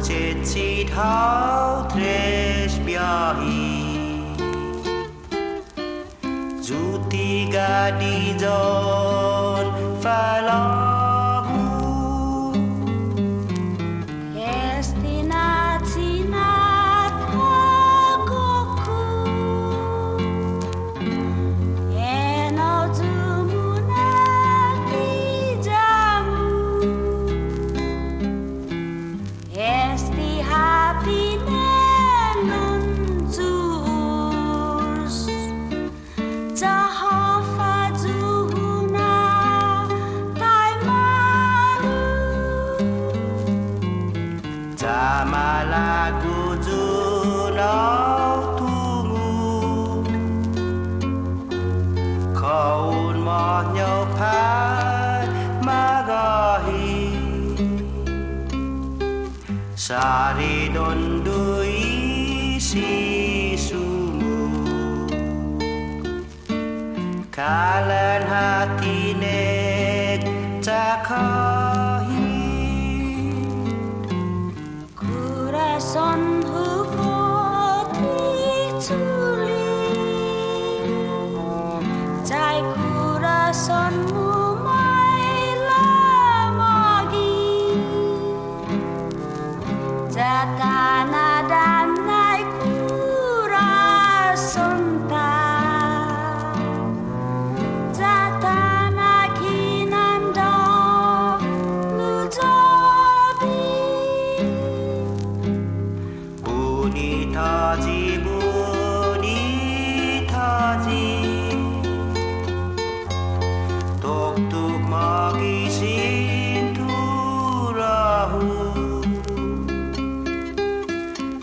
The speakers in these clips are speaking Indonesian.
Cecit hau tres biahi Juti gadi jon falahu Estina cinat hagoku Eno jumunak jamu Esti hati nenun jus Jahafa juhuna taimaru Jamalagu junau tungu Kaun moh nyopan magahi Sari dondui si sumu Kalan hati nek cakahi Kurason hukoti culi Jai kurasonmu mai lamagi Jakana danai kurason ta Jatana kinando lujobi Buni taji Tok tuk magi sinturahu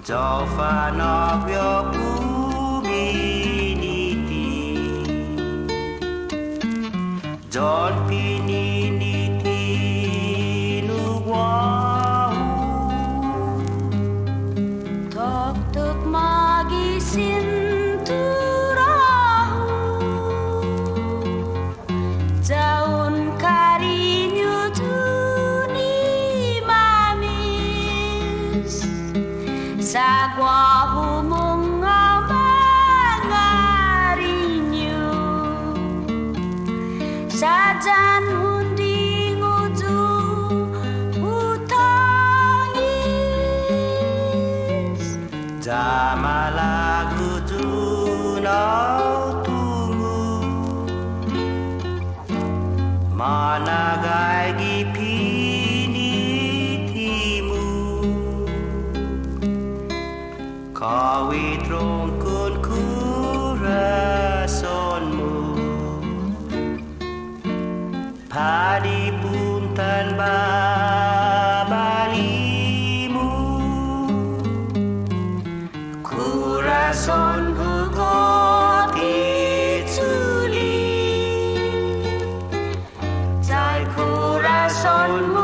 Jaufa bumi niti John pininiti nuwahu Tok tuk magi sinturahu Jaun karinyu juni manis Sagwahu mengarinyu Sajan hundi nguju utangis Jamalagu junau tungu Mana gagi pinitimu Kawit rongkun kurasonmu Padi puntan babalimu Kurason hukoti culi Jai kurasonmu